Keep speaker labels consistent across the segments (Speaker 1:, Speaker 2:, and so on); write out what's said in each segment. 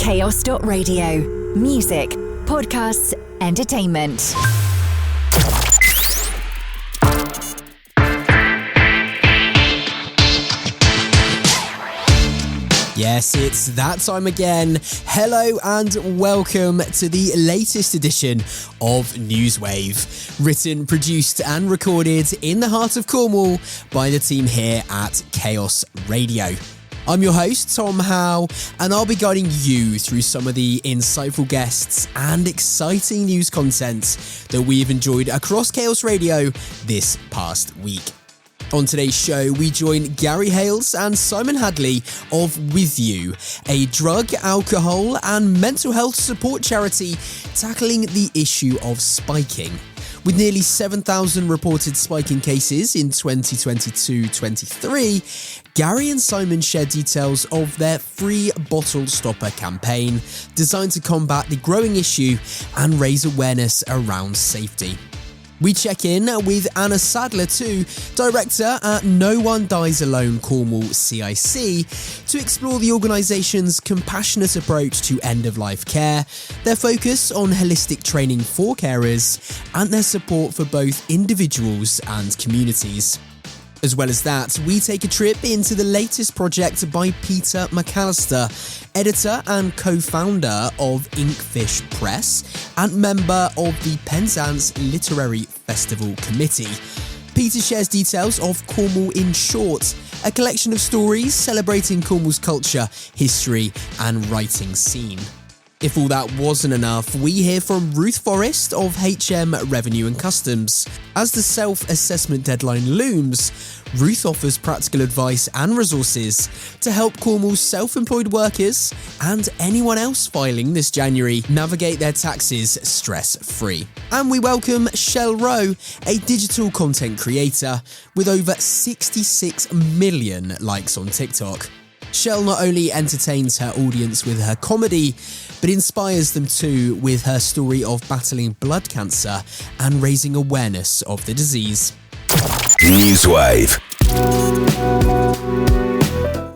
Speaker 1: Chaos.radio. Music, podcasts, entertainment.
Speaker 2: Yes, it's that time again. Hello and welcome to the latest edition of NEWSWAVE, written, produced and recorded in the heart of Cornwall by the team here at Chaos Radio. I'm your host, Tom Howe, and I'll be guiding you through some of the insightful guests and exciting news content that we've enjoyed across Chaos Radio this past week. On today's show, we join Gary Hales and Simon Hadley of With You, a drug, alcohol and mental health support charity tackling the issue of spiking. With nearly 7,000 reported spiking cases in 2022-23, Gary and Simon share details of their free bottle stopper campaign designed to combat the growing issue and raise awareness around safety. We check in with Anna Sadler too, director at No One Dies Alone Cornwall CIC, to explore the organisation's compassionate approach to end-of-life care, their focus on holistic training for carers, and their support for both individuals and communities. As well as that, we take a trip into the latest project by Peter McAllister, editor and co-founder of Inkfish Press and member of the Penzance Literary Festival committee. Peter shares details of Cornwall In Short, a collection of stories celebrating Cornwall's culture, history and writing scene. If all that wasn't enough, we hear from Ruth Forrest of HM Revenue and Customs. As the self-assessment deadline looms, Ruth offers practical advice and resources to help Cornwall's self-employed workers and anyone else filing this January navigate their taxes stress-free. And we welcome Shell Rowe, a digital content creator with over 66 million likes on TikTok. Shell not only entertains her audience with her comedy, but inspires them too with her story of battling blood cancer and raising awareness of the disease.
Speaker 3: NEWSWAVE.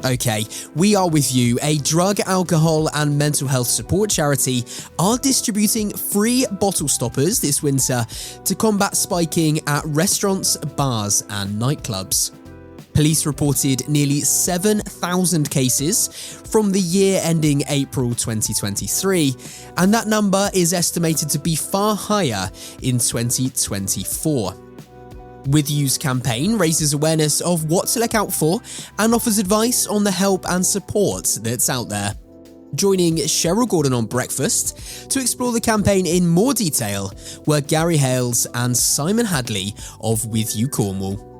Speaker 2: Okay, We Are With You, a drug, alcohol and mental health support charity, are distributing free bottle stoppers this winter to combat spiking at restaurants, bars and nightclubs. Police reported nearly 7,000 cases from the year ending April 2023, and that number is estimated to be far higher in 2024. With You's campaign raises awareness of what to look out for and offers advice on the help and support that's out there. Joining Cheryl Gordon on Breakfast to explore the campaign in more detail were Gary Hales and Simon Hadley of With You Cornwall.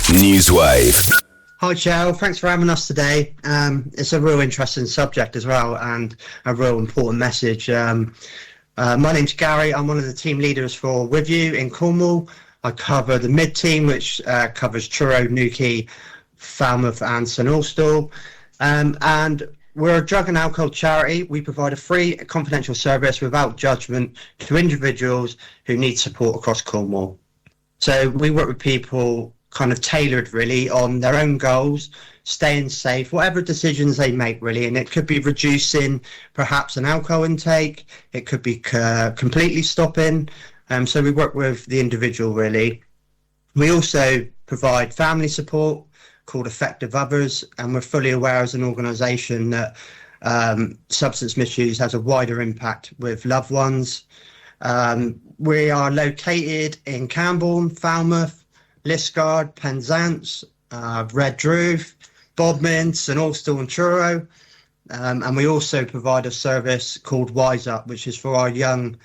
Speaker 3: NEWSWAVE.
Speaker 4: Hi, Cheryl. Thanks for having us today. It's a real interesting subject as well and a real important message. My name's Gary. I'm one of the team leaders for With You in Cornwall. I cover the mid-team, which covers Truro, Newquay, Falmouth and St Austell. And we're a drug and alcohol charity. We provide a free confidential service without judgment to individuals who need support across Cornwall. So we work with people kind of tailored really on their own goals, staying safe, whatever decisions they make really, and it could be reducing perhaps an alcohol intake, it could be completely stopping, so we work with the individual really. We also provide family support called Effective Others, and we're fully aware as an organisation that substance misuse has a wider impact with loved ones. We are located in Camborne, Falmouth, Liskeard, Penzance, Redruth, Bodmin, St Austell and Truro. And we also provide a service called Wise Up, which is for our young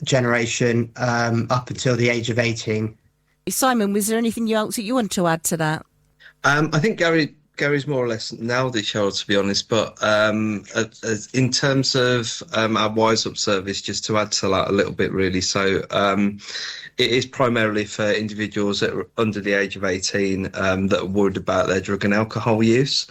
Speaker 4: generation up until the age of 18.
Speaker 5: Simon, was there anything else that you want to add to that?
Speaker 6: I think Gary's more or less nailed it, Cheryl, to be honest. But in terms of our Wise Up service, just to add to that a little bit, really. So it is primarily for individuals that are under the age of 18 that are worried about their drug and alcohol use.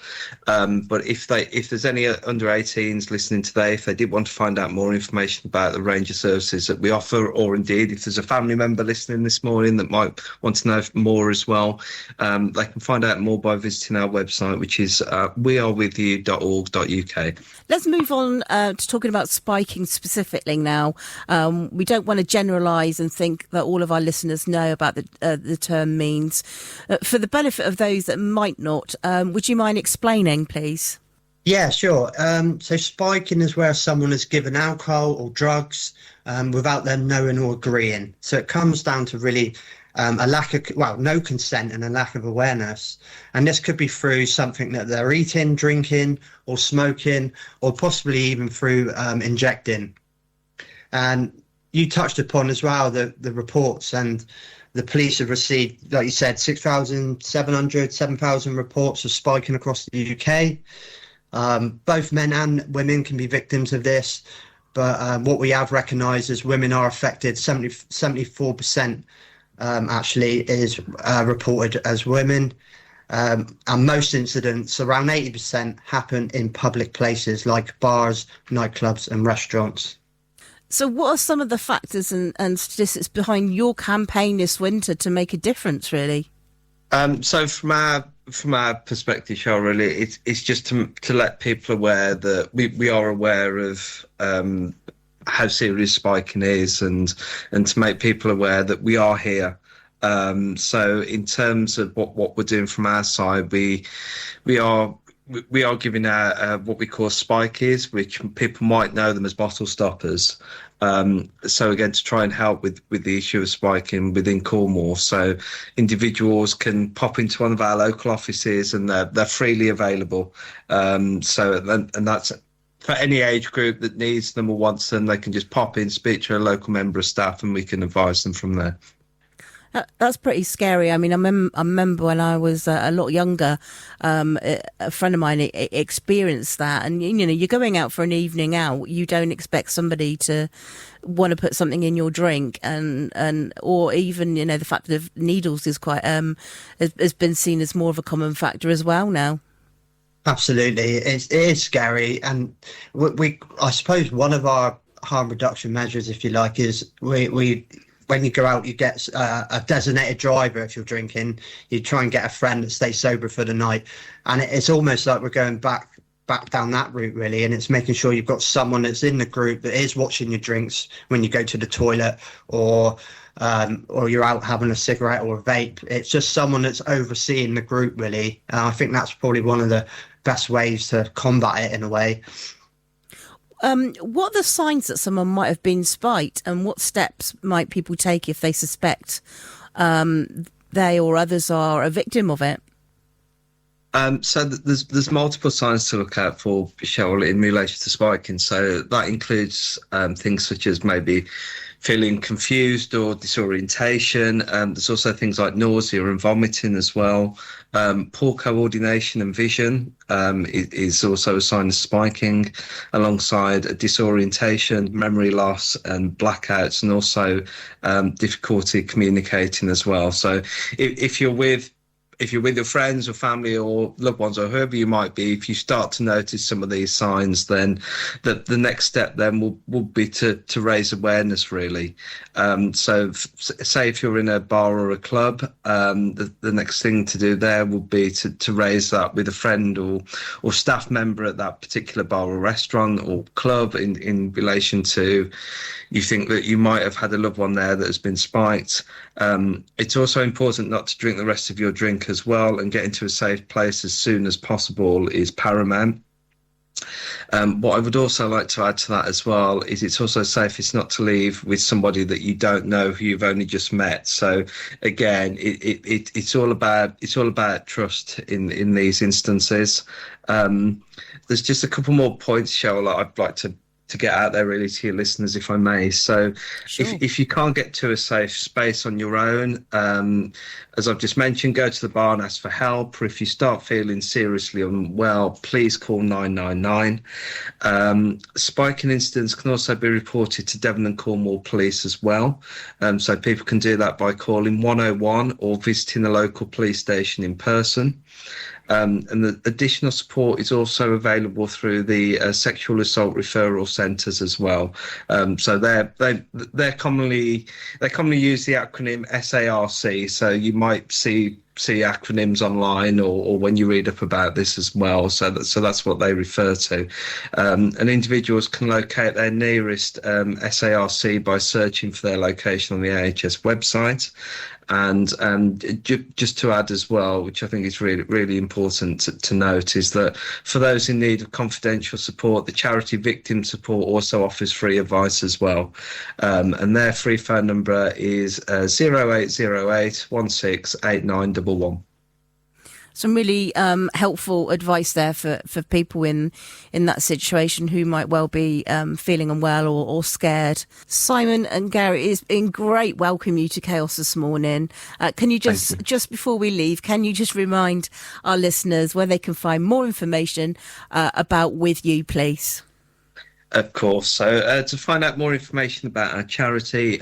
Speaker 6: But if there's any under 18s listening today, if they did want to find out more information about the range of services that we offer, or indeed if there's a family member listening this morning that might want to know more as well, they can find out more by visiting our website website, which is wearewithyou.org.uk.
Speaker 5: Let's move on to talking about spiking specifically now. We don't want to generalise and think that all of our listeners know about the term means. For the benefit of those that might not, would you mind explaining, please?
Speaker 4: Yeah, sure. So spiking is where someone is given alcohol or drugs without them knowing or agreeing. So it comes down to really a lack of, no consent and a lack of awareness. And this could be through something that they're eating, drinking, or smoking, or possibly even through injecting. And you touched upon as well the reports, and the police have received, like you said, 6,700, 7,000 reports of spiking across the UK. Both men and women can be victims of this, but what we have recognised is women are affected. 74% actually is reported as women, and most incidents, around 80%, happen in public places like bars, nightclubs and restaurants.
Speaker 5: So what are some of the factors and statistics behind your campaign this winter to make a difference, really?
Speaker 6: So from our perspective, Cheryl, really, it's just to let people aware that we are aware of how serious spiking is, and to make people aware that we are here. So in terms of what we're doing from our side, we are giving out what we call spikies, which people might know them as bottle stoppers. So again, to try and help with the issue of spiking within Cornwall. So individuals can pop into one of our local offices, and they're freely available. And that's for any age group that needs them or wants them. They can just pop in, speak to a local member of staff, and we can advise them from there.
Speaker 5: That's pretty scary. I mean, I remember when I was a lot younger, a friend of mine experienced that. And, you're going out for an evening out. You don't expect somebody to want to put something in your drink, or even, the fact that needles is quite, has been seen as more of a common factor as well now.
Speaker 4: Absolutely. It is scary. And I suppose one of our harm reduction measures, if you like, is we when you go out, you get a designated driver. If you're drinking, you try and get a friend that stays sober for the night. And it's almost like we're going back down that route, really. And it's making sure you've got someone that's in the group that is watching your drinks when you go to the toilet, or you're out having a cigarette or a vape. It's just someone that's overseeing the group, really. I think that's probably one of the best ways to combat it in a way.
Speaker 5: What are the signs that someone might have been spiked, and what steps might people take if they suspect they or others are a victim of it?
Speaker 6: So there's multiple signs to look out for, Cheryl, in relation to spiking. So that includes things such as maybe feeling confused or disorientation. There's also things like nausea and vomiting as well. Poor coordination and vision is also a sign of spiking, alongside a disorientation, memory loss and blackouts, and also difficulty communicating as well. So if you're with your friends or family or loved ones, or whoever you might be, if you start to notice some of these signs, then the next step then will be to raise awareness, really. So say if you're in a bar or a club, the next thing to do there will be to raise that with a friend or staff member at that particular bar or restaurant or club in relation to, you think that you might have had a loved one there that has been spiked. It's also important not to drink the rest of your drink as well, and get into a safe place as soon as possible is paramount. What I would also like to add to that as well is it's also safest not to leave with somebody that you don't know, who you've only just met. So again, it's all about trust in these instances. There's just a couple more points, Cheryl, I'd like to get out there really to your listeners, if I may. So sure. If you can't get to a safe space on your own, as I've just mentioned, go to the bar and ask for help. Or if you start feeling seriously unwell, please call 999. Spiking incidents can also be reported to Devon and Cornwall Police as well. So people can do that by calling 101 or visiting a local police station in person. And the additional support is also available through the sexual assault referral centres as well. So they commonly use the acronym SARC. So you might see acronyms online or when you read up about this as well. So that's what they refer to. And individuals can locate their nearest SARC by searching for their location on the AHS website. And just to add as well, which I think is really, really important to note, is that for those in need of confidential support, the charity Victim Support also offers free advice as well. And their free phone number is 0808 168911.
Speaker 5: Some really helpful advice there for people in that situation who might well be feeling unwell or scared. Simon and Gary, it's been great welcoming you to Chaos this morning. Can you just before we leave, can you just remind our listeners where they can find more information about With You, please?
Speaker 6: Of course. So to find out more information about our charity,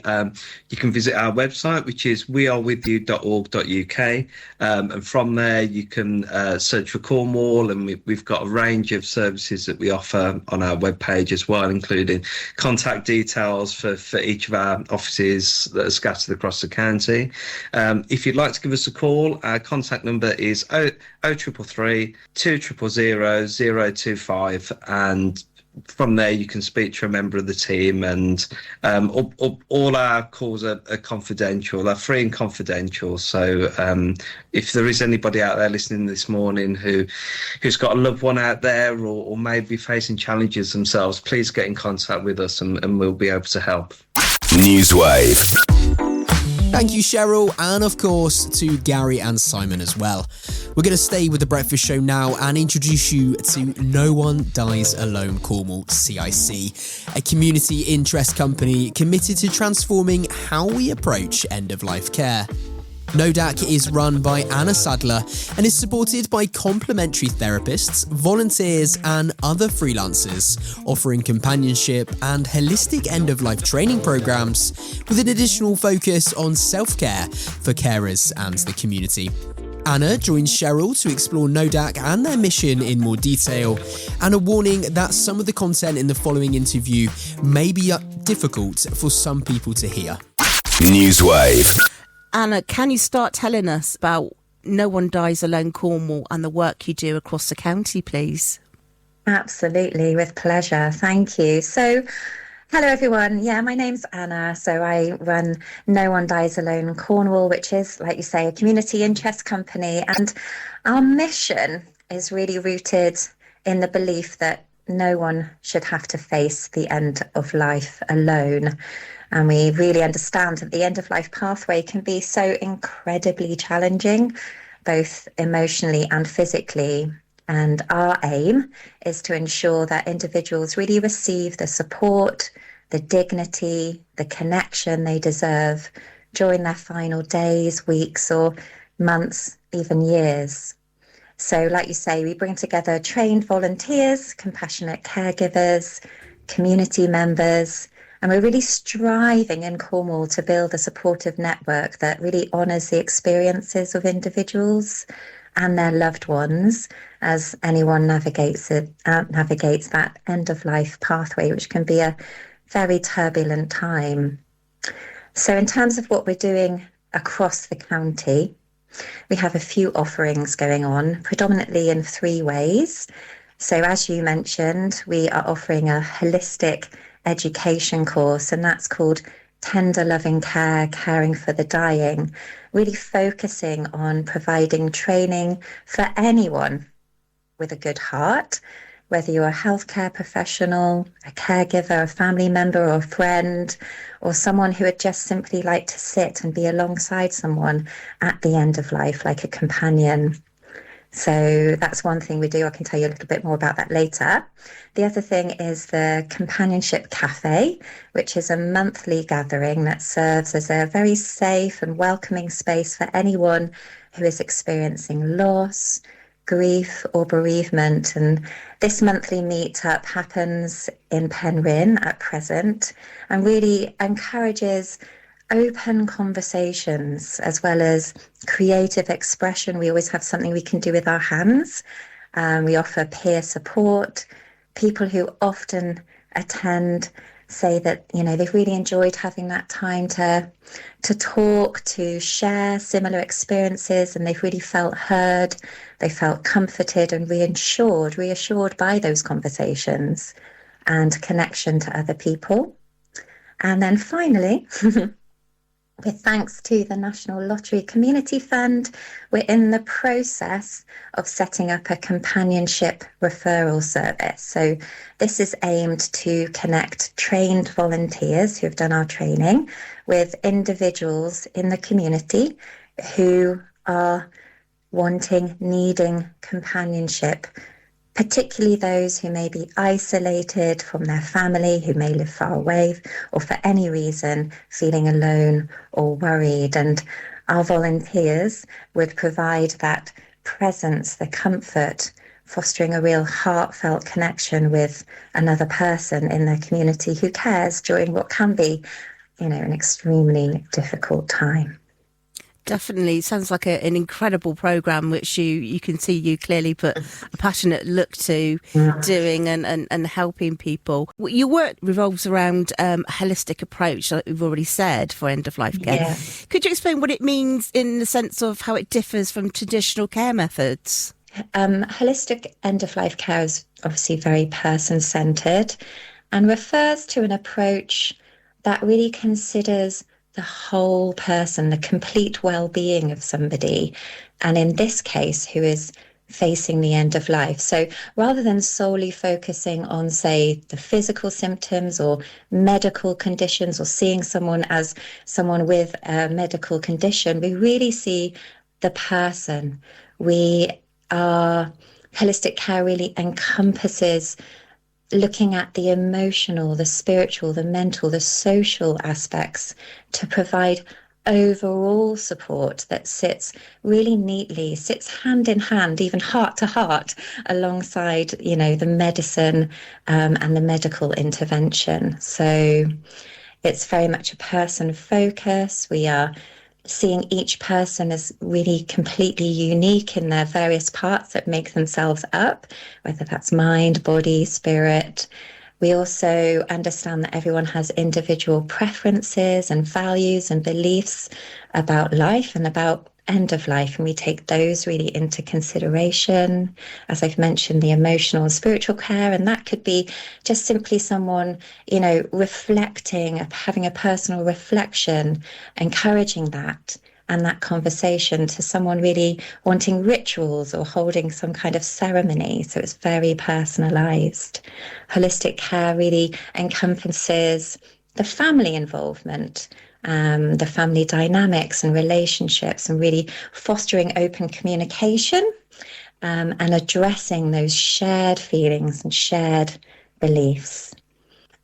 Speaker 6: you can visit our website, which is wearewithyou.org.uk. And from there, you can search for Cornwall, and we've got a range of services that we offer on our webpage as well, including contact details for each of our offices that are scattered across the county. If you'd like to give us a call, our contact number is 0333 200 025, and from there you can speak to a member of the team, and all our calls are confidential. They're free and confidential. So if there is anybody out there listening this morning who's got a loved one out there or may be facing challenges themselves, please get in contact with us and we'll be able to help.
Speaker 3: NEWSWAVE.
Speaker 2: Thank you, Cheryl, and of course to Gary and Simon as well. We're going to stay with The Breakfast Show now and introduce you to No One Dies Alone Cornwall CIC, a community interest company committed to transforming how we approach end-of-life care. NODAC is run by Anna Sadler and is supported by complementary therapists, volunteers and other freelancers, offering companionship and holistic end-of-life training programs with an additional focus on self-care for carers and the community. Anna joins Cheryl to explore NODAC and their mission in more detail, and a warning that some of the content in the following interview may be difficult for some people to hear.
Speaker 3: NEWSWAVE.
Speaker 5: Anna, can you start telling us about No One Dies Alone Cornwall and the work you do across the county, please?
Speaker 7: Absolutely, with pleasure. Thank you. So, hello everyone. Yeah, my name's Anna. So I run No One Dies Alone Cornwall, which is, like you say, a community interest company. And our mission is really rooted in the belief that no one should have to face the end of life alone. And we really understand that the end-of-life pathway can be so incredibly challenging, both emotionally and physically. And our aim is to ensure that individuals really receive the support, the dignity, the connection they deserve during their final days, weeks, or months, even years. So, like you say, we bring together trained volunteers, compassionate caregivers, community members, and we're really striving in Cornwall to build a supportive network that really honours the experiences of individuals and their loved ones as anyone navigates that end-of-life pathway, which can be a very turbulent time. So in terms of what we're doing across the county, we have a few offerings going on, predominantly in 3 ways. So as you mentioned, we are offering a holistic education course, and that's called Tender Loving Care, Caring for the Dying, really focusing on providing training for anyone with a good heart, whether you're a healthcare professional, a caregiver, a family member or a friend, or someone who would just simply like to sit and be alongside someone at the end of life, like a companion. So that's one thing we do. I can tell you a little bit more about that later. The other thing is the Companionship Cafe, which is a monthly gathering that serves as a very safe and welcoming space for anyone who is experiencing loss, grief or bereavement. And this monthly meetup happens in Penryn at present and really encourages open conversations as well as creative expression. We always have something we can do with our hands. We offer peer support. People who often attend say that, you know, they've really enjoyed having that time to talk, to share similar experiences, and they've really felt heard. They felt comforted and reassured by those conversations and connection to other people. And then finally, with thanks to the National Lottery Community Fund, we're in the process of setting up a companionship referral service. So this is aimed to connect trained volunteers who have done our training with individuals in the community who are needing companionship, particularly those who may be isolated from their family, who may live far away, or for any reason feeling alone or worried. And our volunteers would provide that presence, the comfort, fostering a real heartfelt connection with another person in their community who cares during what can be, you know, an extremely difficult time.
Speaker 5: Definitely. Sounds like an incredible programme, which you can see you clearly put a passionate look to doing and helping people. Your work revolves around a holistic approach, like we've already said, for end-of-life care. Yeah. Could you explain what it means in the sense of how it differs from traditional care methods?
Speaker 7: Holistic end-of-life care is obviously very person-centred and refers to an approach that really considers the whole person, the complete well-being of somebody, and in this case, who is facing the end of life. So rather than solely focusing on, say, the physical symptoms or medical conditions, or seeing someone as someone with a medical condition, we really see the person. Holistic care really encompasses looking at the emotional, the spiritual, the mental, the social aspects to provide overall support that sits really neatly, sits hand in hand, even heart to heart, alongside, you know, the medicine and the medical intervention. So it's very much a person focus. We are seeing each person as really completely unique in their various parts that make themselves up, whether that's mind, body, spirit. We also understand that everyone has individual preferences and values and beliefs about life and about end of life, and we take those really into consideration. As I've mentioned, the emotional and spiritual care, and that could be just simply someone, you know, reflecting, having a personal reflection, encouraging that and that conversation, to someone really wanting rituals or holding some kind of ceremony. So it's very personalized. Holistic care really encompasses the family involvement, the family dynamics and relationships, and really fostering open communication and addressing those shared feelings and shared beliefs.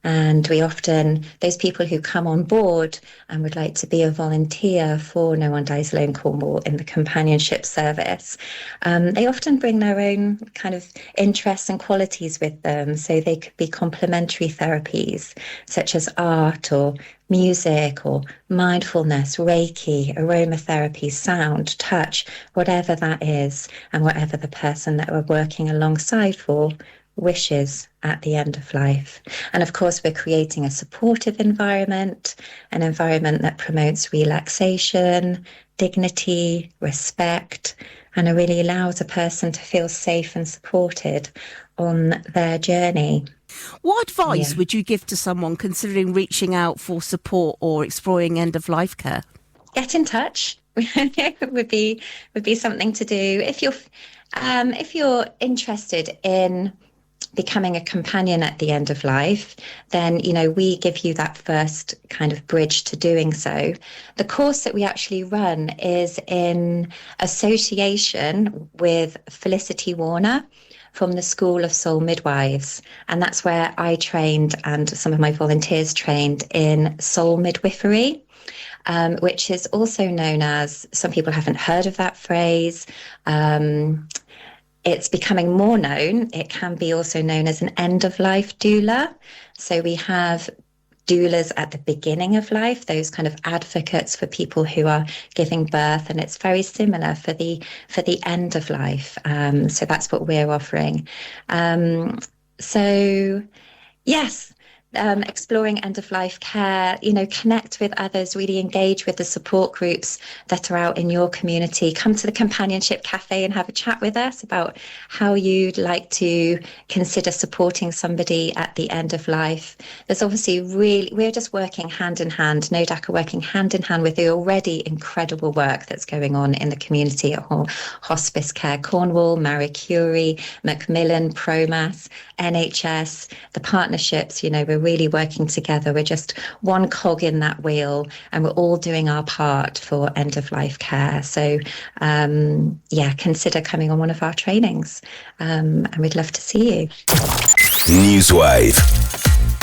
Speaker 7: And we often, those people who come on board and would like to be a volunteer for No One Dies Alone Cornwall in the companionship service, they often bring their own kind of interests and qualities with them. So they could be complementary therapies such as art or music or mindfulness, Reiki, aromatherapy, sound, touch, whatever that is, and whatever the person that we're working alongside for wishes at the end of life. And of course, we're creating a supportive environment, an environment that promotes relaxation, dignity, respect, and it really allows a person to feel safe and supported on their journey.
Speaker 5: What advice would you give to someone considering reaching out for support or exploring end-of-life care?
Speaker 7: Get in touch. would be something to do. If you're interested in becoming a companion at the end of life, then, you know, we give you that first kind of bridge to doing so. The course that we actually run is in association with Felicity Warner from the School of Soul Midwives. And that's where I trained and some of my volunteers trained in soul midwifery, which is also known as, some people haven't heard of that phrase. It's becoming more known. It can be also known as an end-of-life doula. So we have doulas at the beginning of life, those kind of advocates for people who are giving birth, and it's very similar for the end of life. So that's what we're offering. So yes. Exploring end-of-life care, connect with others, really engage with the support groups that are out in your community. Come to the Companionship Cafe and have a chat with us about how you'd like to consider supporting somebody at the end of life. There's obviously we're just working hand in hand. NODAC are working hand in hand with the already incredible work that's going on in the community at Hospice Care Cornwall, Marie Curie, Macmillan, ProMass, NHS, the partnerships, we're really working together. We're just one cog in that wheel, and we're all doing our part for end-of-life care. So, consider coming on one of our trainings, and we'd love to see you.
Speaker 3: NEWSWAVE.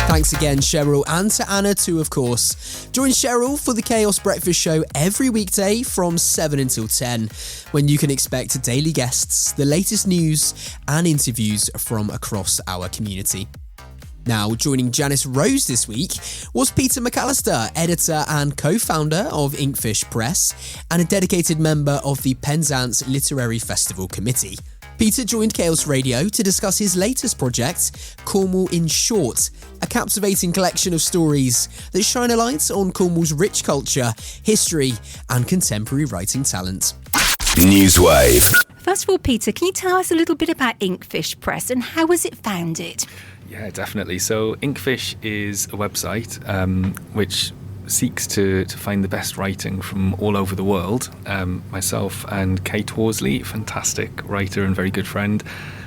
Speaker 2: Thanks again, Cheryl, and to Anna too, of course. Join Cheryl for the Chaos Breakfast Show every weekday from 7 until 10, when you can expect daily guests, the latest news, and interviews from across our community. Now, joining Janice Rose this week was Peter McAllister, editor and co-founder of Inkfish Press, and a dedicated member of the Penzance Literary Festival committee. Peter joined Chaos Radio to discuss his latest project, Cornwall In Short, a captivating collection of stories that shine a light on Cornwall's rich culture, history, and contemporary writing talent.
Speaker 3: NEWSWAVE.
Speaker 8: First of all, Peter, can you tell us a little bit about Inkfish Press and how was it founded?
Speaker 9: Yeah, definitely. So Inkfish is a website which seeks to find the best writing from all over the world. Myself and Kate Horsley, fantastic writer and very good friend,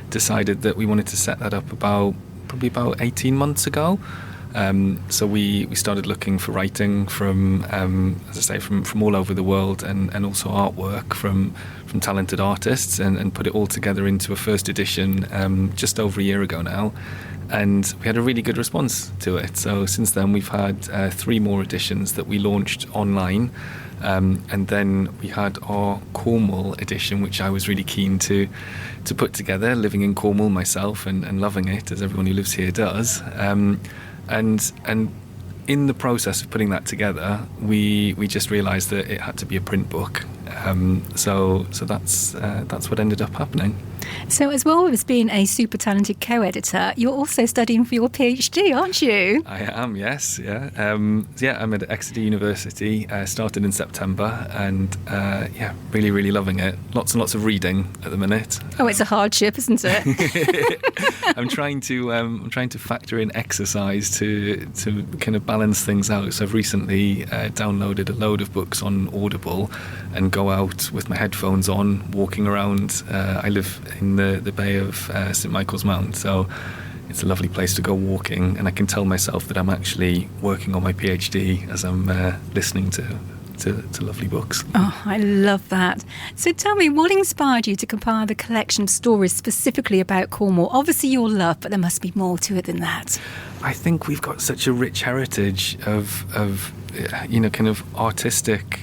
Speaker 9: decided that we wanted to set that up probably about 18 months ago. So we started looking for writing from, as I say, from all over the world, and also artwork from talented artists, and put it all together into a first edition just over a year ago now. And we had a really good response to it. So since then, we've had 3 more editions that we launched online. And then we had our Cornwall edition, which I was really keen to put together, living in Cornwall myself and loving it, as everyone who lives here does. And in the process of putting that together, we just realised that it had to be a print book. So that's what ended up happening.
Speaker 8: So as well as being a super talented co-editor, you're also studying for your PhD, aren't you?
Speaker 9: I am, yes, yeah. I'm at Exeter University, started in September, and really, really loving it. Lots and lots of reading at the minute.
Speaker 8: Oh, it's a hardship, isn't it?
Speaker 9: I'm trying to factor in exercise to kind of balance things out. So I've recently downloaded a load of books on Audible and go out with my headphones on, walking around. I live in the bay of St Michael's Mount, so it's a lovely place to go walking, and I can tell myself that I'm actually working on my PhD as I'm listening to lovely books.
Speaker 8: Oh, I love that. So tell me, what inspired you to compile the collection of stories specifically about Cornwall? Obviously your love, but there must be more to it than that.
Speaker 9: I think we've got such a rich heritage of kind of artistic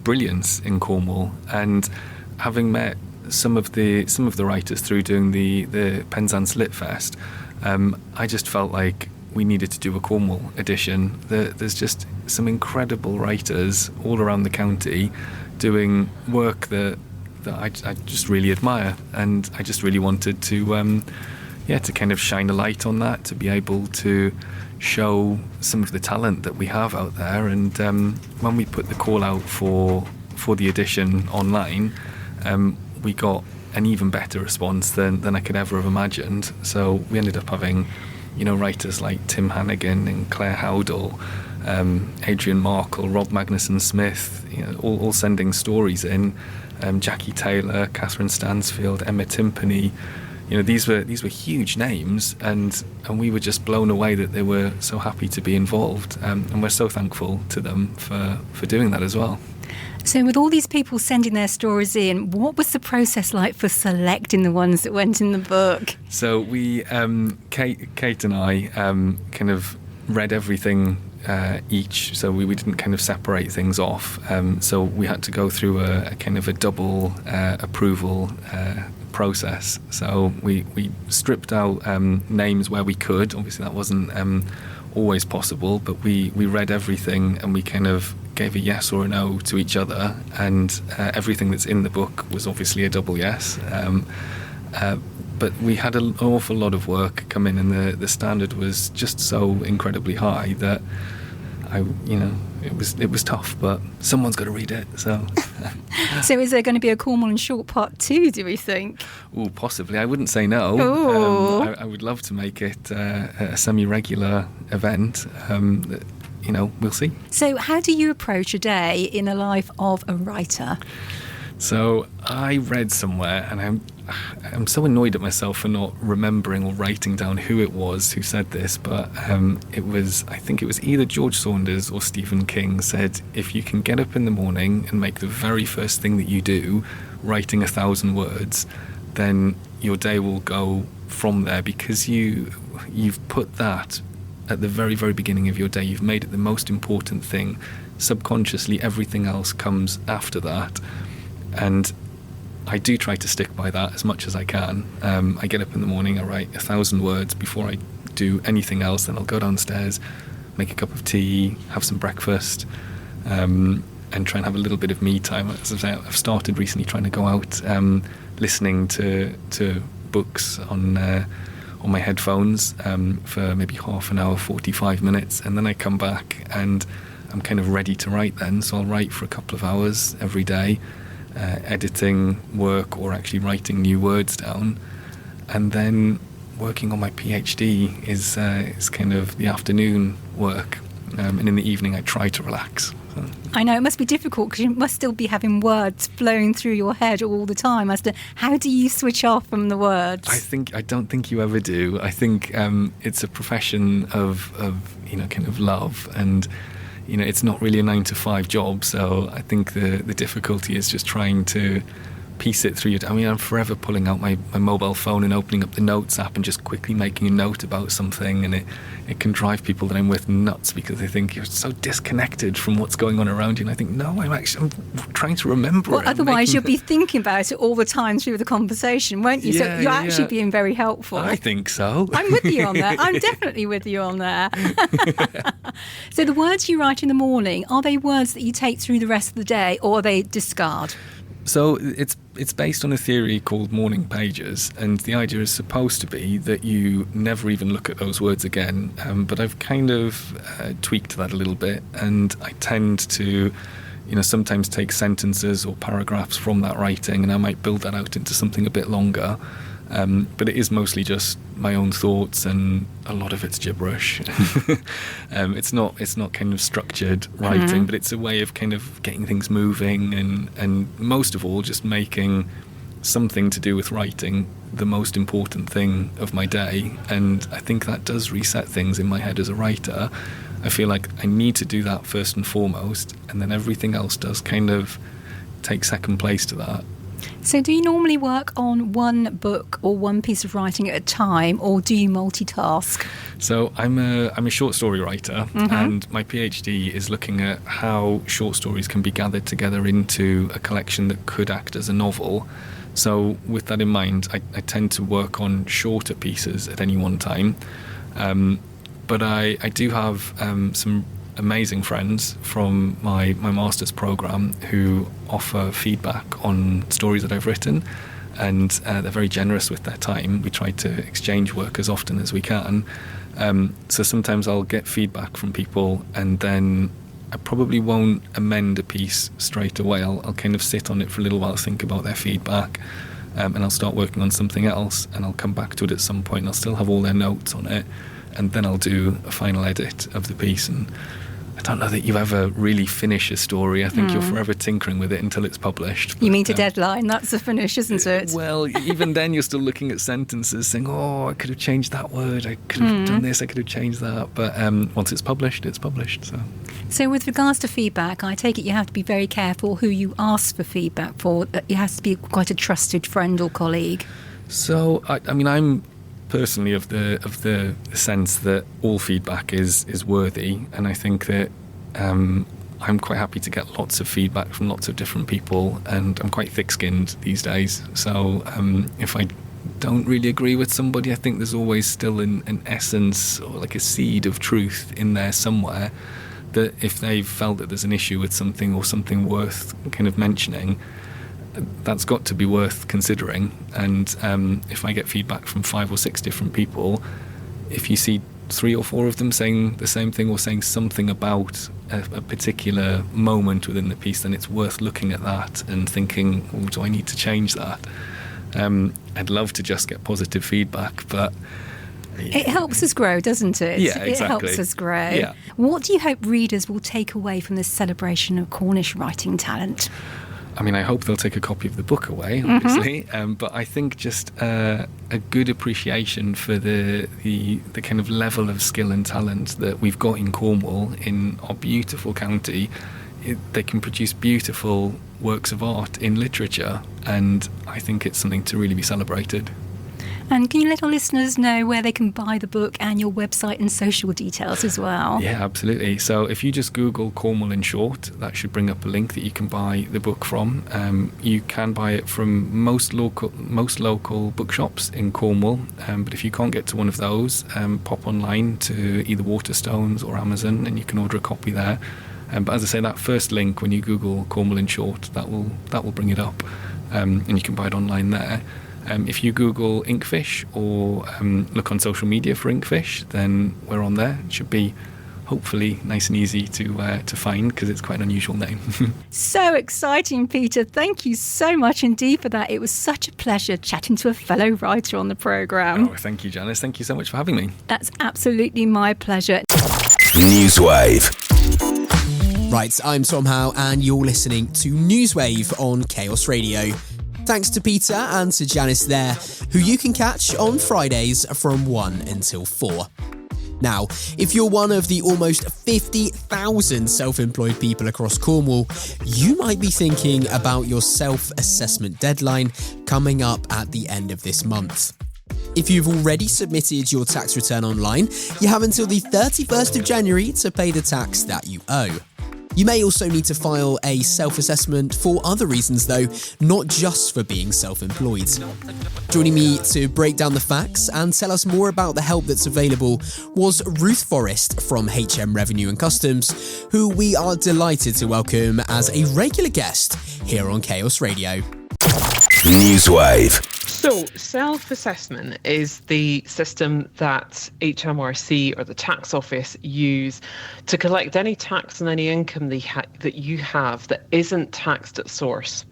Speaker 9: brilliance in Cornwall, and having met some of the writers through doing the Penzance Lit Fest, I just felt like we needed to do a Cornwall edition. There's just some incredible writers all around the county doing work that I just really admire, and I just really wanted to kind of shine a light on that, to be able to show some of the talent that we have out there. And when we put the call out for the edition online, we got an even better response than I could ever have imagined. So we ended up having, writers like Tim Hannigan and Claire Howdell, Adrian Markle, Rob Magnuson-Smith, all sending stories in. Jackie Taylor, Catherine Stansfield, Emma Timpany. These were huge names, and we were just blown away that they were so happy to be involved, and we're so thankful to them for doing that as well.
Speaker 8: So with all these people sending their stories in, what was the process like for selecting the ones that went in the book?
Speaker 9: So we, Kate and I, kind of read everything each, so we didn't kind of separate things off. So we had to go through a kind of a double approval process. So we stripped out names where we could. Obviously that wasn't always possible, but we read everything and we kind of gave a yes or a no to each other, and everything that's in the book was obviously a double yes. But we had an awful lot of work come in, and the standard was just so incredibly high that it was tough, but someone's got to read it. So,
Speaker 8: So is there going to be a Cornwall In Short Part 2, do we think?
Speaker 9: Oh, possibly. I wouldn't say no. I would love to make it a semi-regular event. We'll see.
Speaker 8: So how do you approach a day in the life of a writer?
Speaker 9: So I read somewhere, and I'm so annoyed at myself for not remembering or writing down who it was who said this, but I think it was either George Saunders or Stephen King said, if you can get up in the morning and make the very first thing that you do writing 1,000 words, then your day will go from there, because you've put that at the very, very beginning of your day. You've made it the most important thing. Subconsciously, everything else comes after that. And I do try to stick by that as much as I can. I get up in the morning, I write 1,000 words before I do anything else. Then I'll go downstairs, make a cup of tea, have some breakfast, and try and have a little bit of me time. As I say, I've started recently trying to go out, listening to books on my headphones for maybe half an hour, 45 minutes, and then I come back and I'm kind of ready to write then. So I'll write for a couple of hours every day, editing work or actually writing new words down, and then working on my PhD is kind of the afternoon work, and in the evening I try to relax. So.
Speaker 8: I know it must be difficult, because you must still be having words flowing through your head all the time. As to how do you switch off from the words?
Speaker 9: I don't think you ever do. I think it's a profession of kind of love, and it's not really a 9-to-5 job, so I think the difficulty is just trying to piece it through I'm forever pulling out my mobile phone and opening up the notes app and just quickly making a note about something, and it can drive people that I'm with nuts, because they think you're so disconnected from what's going on around you, and I think, no, I'm trying to remember it.
Speaker 8: Otherwise you'll be thinking about it all the time through the conversation, won't you? So you're actually being very helpful.
Speaker 9: I think so.
Speaker 8: I'm with you on that. I'm definitely with you on there. So the words you write in the morning, are they words that you take through the rest of the day, or are they discard?
Speaker 9: So it's based on a theory called morning pages, and the idea is supposed to be that you never even look at those words again. But I've kind of tweaked that a little bit, and I tend to, sometimes take sentences or paragraphs from that writing, and I might build that out into something a bit longer. But it is mostly just my own thoughts, and a lot of it's gibberish. It's not kind of structured writing, but it's a way of kind of getting things moving, and most of all just making something to do with writing the most important thing of my day. And I think that does reset things in my head as a writer. I feel like I need to do that first and foremost, and then everything else does kind of take second place to that.
Speaker 8: So do you normally work on one book or one piece of writing at a time, or do you multitask?
Speaker 9: So I'm a short story writer, and my PhD is looking at how short stories can be gathered together into a collection that could act as a novel. So with that in mind, I tend to work on shorter pieces at any one time. But I do have some amazing friends from my master's programme who offer feedback on stories that I've written, and they're very generous with their time. We try to exchange work as often as we can. So sometimes I'll get feedback from people, and then I probably won't amend a piece straight away. I'll kind of sit on it for a little while, think about their feedback, and I'll start working on something else, and I'll come back to it at some point, and I'll still have all their notes on it, and then I'll do a final edit of the piece. And I don't know that you ever really finish a story. I think you're forever tinkering with it until it's published.
Speaker 8: You mean to deadline? That's the finish, isn't it?
Speaker 9: Well, even then you're still looking at sentences saying, oh, I could have changed that word, I could have done this, I could have changed that. But once it's published, it's published.
Speaker 8: So with regards to feedback, I take it you have to be very careful who you ask for feedback for. It has to be quite a trusted friend or colleague.
Speaker 9: So, I mean, I'm personally of the sense that all feedback is worthy, and I think that I'm quite happy to get lots of feedback from lots of different people, and I'm quite thick-skinned these days, so if I don't really agree with somebody, I think there's always still an essence or like a seed of truth in there somewhere, that if they've felt that there's an issue with something or something worth kind of mentioning, that's got to be worth considering. And if I get feedback from 5 or 6 different people, if you see 3 or 4 of them saying the same thing or saying something about a particular moment within the piece, then it's worth looking at that and thinking, oh, do I need to change that? I'd love to just get positive feedback, but
Speaker 8: it helps us grow, doesn't it?
Speaker 9: Yeah, exactly.
Speaker 8: It helps us grow.
Speaker 9: Yeah.
Speaker 8: What do you hope readers will take away from this celebration of Cornish writing talent?
Speaker 9: I mean, I hope they'll take a copy of the book away, obviously, but I think just a good appreciation for the kind of level of skill and talent that we've got in Cornwall, in our beautiful county. They can produce beautiful works of art in literature, and I think it's something to really be celebrated.
Speaker 8: And can you let our listeners know where they can buy the book and your website and social details as well?
Speaker 9: Yeah, absolutely. So if you just Google Cornwall in short, that should bring up a link that you can buy the book from. You can buy it from most local bookshops in Cornwall, but if you can't get to one of those, pop online to either Waterstones or Amazon and you can order a copy there. But as I say, that first link, when you Google Cornwall in short, that will bring it up, and you can buy it online there. If you Google Inkfish or look on social media for Inkfish, then we're on there. It should be hopefully nice and easy to find, because it's quite an unusual name.
Speaker 8: So exciting, Peter. Thank you so much indeed for that. It was such a pleasure chatting to a fellow writer on the programme.
Speaker 9: Oh, thank you, Janice. Thank you so much for having me.
Speaker 8: That's absolutely my pleasure.
Speaker 3: NEWSWAVE.
Speaker 2: Right, I'm Tom Howe and you're listening to NEWSWAVE on Chaos Radio. Thanks to Peter and to Janice there, who you can catch on Fridays from 1 until 4. Now, if you're one of the almost 50,000 self-employed people across Cornwall, you might be thinking about your self-assessment deadline coming up at the end of this month. If you've already submitted your tax return online, you have until the 31st of January to pay the tax that you owe. You may also need to file a self-assessment for other reasons though, not just for being self-employed. Joining me to break down the facts and tell us more about the help that's available was Ruth Forrest from HM Revenue and Customs, who we are delighted to welcome as a regular guest here on Chaos Radio.
Speaker 3: NEWSWAVE.
Speaker 10: So, self-assessment is the system that HMRC or the tax office use to collect any tax on any income that you have that isn't taxed at source.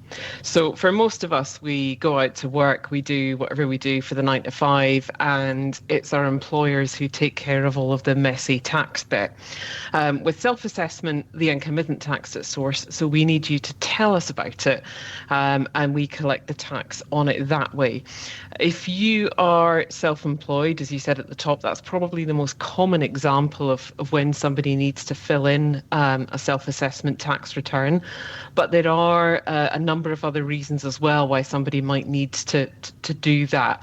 Speaker 10: So for most of us, we go out to work, we do whatever we do for the 9 to 5, and it's our employers who take care of all of the messy tax bit. With self-assessment, the income isn't taxed at source, so we need you to tell us about it, and we collect the tax on it that way. If you are self-employed, as you said at the top, that's probably the most common example of when somebody needs to fill in a self-assessment tax return. But there are a number of other reasons as well why somebody might need to do that.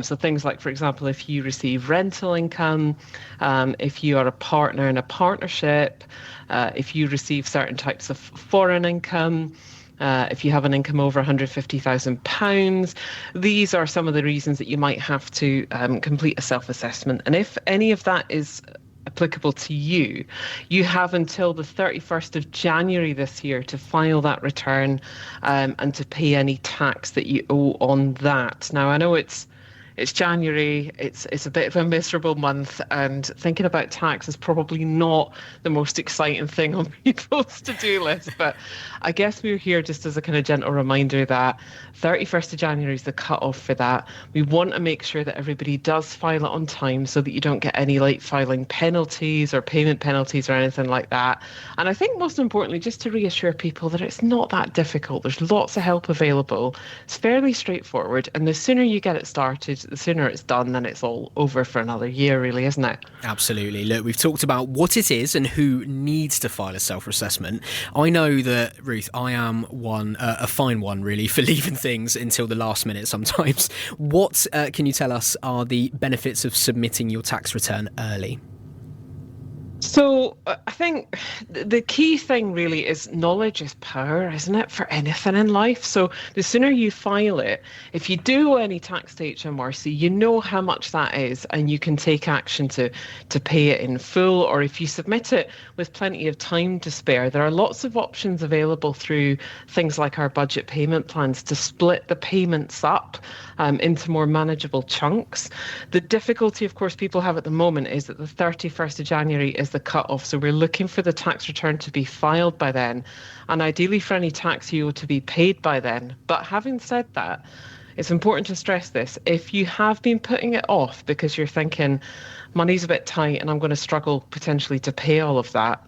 Speaker 10: So things like, for example, if you receive rental income, if you are a partner in a partnership, if you receive certain types of foreign income, if you have an income over £150,000, these are some of the reasons that you might have to complete a self-assessment. And if any of that is applicable to you, you have until the 31st of January this year to file that return and to pay any tax that you owe on that. Now, I know it's January, it's a bit of a miserable month, and thinking about tax is probably not the most exciting thing on people's to-do list, but I guess we're here just as a kind of gentle reminder that 31st of January is the cut-off for that. We want to make sure that everybody does file it on time so that you don't get any late filing penalties or payment penalties or anything like that. And I think most importantly, just to reassure people that it's not that difficult. There's lots of help available. It's fairly straightforward, and the sooner you get it started, the sooner it's done, then it's all over for another year, really, isn't it?
Speaker 11: Absolutely. Look, we've talked about what it is and who needs to file a self-assessment. I know that, Ruth, I am a fine one, really, for leaving things until the last minute sometimes. What can you tell us are the benefits of submitting your tax return early?
Speaker 10: So I think the key thing really is knowledge is power, isn't it, for anything in life? So the sooner you file it, if you do owe any tax to HMRC, you know how much that is, and you can take action to pay it in full. Or if you submit it with plenty of time to spare, there are lots of options available through things like our budget payment plans to split the payments up into more manageable chunks. The difficulty, of course, people have at the moment is that the 31st of January is the cut-off. So we're looking for the tax return to be filed by then, and ideally for any tax you owe to be paid by then. But having said that, it's important to stress this. If you have been putting it off because you're thinking money's a bit tight and I'm going to struggle potentially to pay all of that,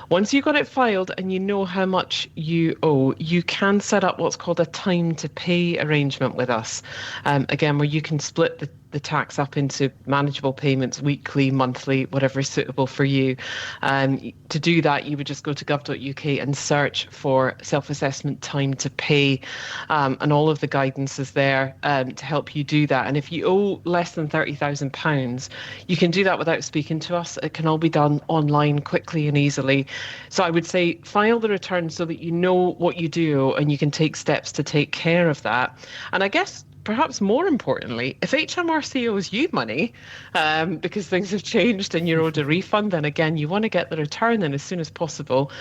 Speaker 10: once you've got it filed and you know how much you owe, you can set up what's called a time to pay arrangement with us. Again, where you can split the tax up into manageable payments, weekly, monthly, whatever is suitable for you. To do that, you would just go to gov.uk and search for self-assessment time to pay, and all of the guidance is there to help you do that. And if you owe less than £30,000, you can do that without speaking to us. It can all be done online quickly and easily. So I would say file the return so that you know what you do and you can take steps to take care of that. And I guess perhaps more importantly, if HMRC owes you money because things have changed and you're owed a refund, then again, you want to get the return in as soon as possible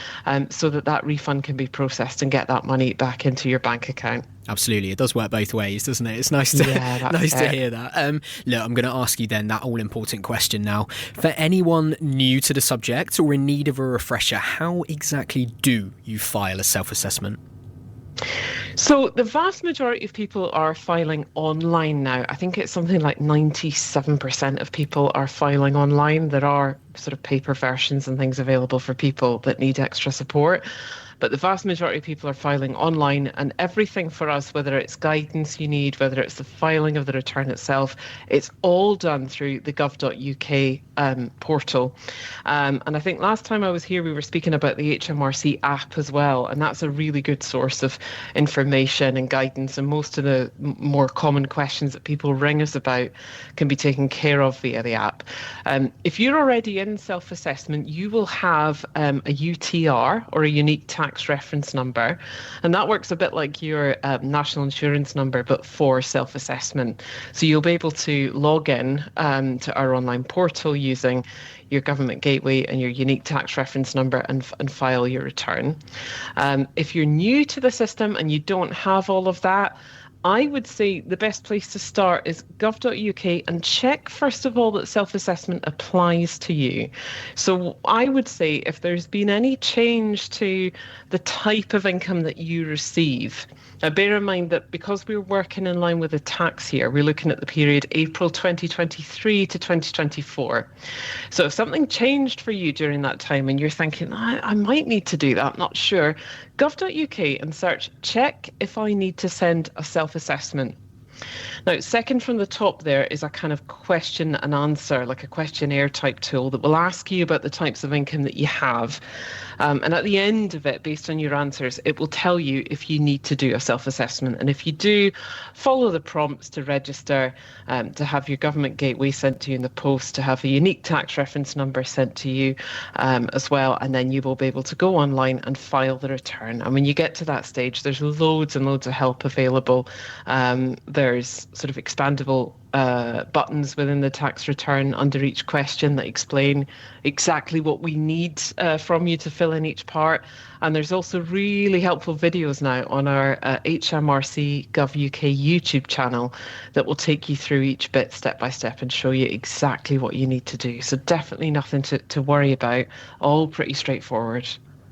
Speaker 10: so that refund can be processed and get that money back into your bank account.
Speaker 11: Absolutely. It does work both ways, doesn't it? It's nice to to hear that. Look, I'm going to ask you then that all-important question now. For anyone new to the subject or in need of a refresher, how exactly do you file a self-assessment?
Speaker 10: So the vast majority of people are filing online now. I think it's something like 97% of people are filing online. There are sort of paper versions and things available for people that need extra support. But the vast majority of people are filing online, and everything for us, whether it's guidance you need, whether it's the filing of the return itself, it's all done through the gov.uk portal. And I think last time I was here, we were speaking about the HMRC app as well, and that's a really good source of information and guidance. And most of the more common questions that people ring us about can be taken care of via the app. If you're already in self-assessment, you will have a UTR, or a unique tax reference number, and that works a bit like your national insurance number but for self-assessment. So you'll be able to log in to our online portal using your government gateway and your unique tax reference number and file your return. If you're new to the system and you don't have all of that, I would say the best place to start is gov.uk and check, first of all, that self-assessment applies to you. So I would say if there's been any change to the type of income that you receive, now bear in mind that because we're working in line with the tax year, we're looking at the period April 2023 to 2024. So if something changed for you during that time and you're thinking, I might need to do that, I'm not sure, gov.uk and search, check if I need to send a self-assessment. Now, second from the top there is a kind of question and answer, like a questionnaire type tool that will ask you about the types of income that you have. And at the end of it, based on your answers, it will tell you if you need to do a self-assessment. And if you do, follow the prompts to register, to have your government gateway sent to you in the post, to have a unique tax reference number sent to you as well. And then you will be able to go online and file the return. And when you get to that stage, there's loads and loads of help available. There's sort of expandable buttons within the tax return under each question that explain exactly what we need from you to fill in each part. And there's also really helpful videos now on our HMRC Gov UK YouTube channel that will take you through each bit step by step and show you exactly what you need to do. So definitely nothing to worry about, all pretty straightforward.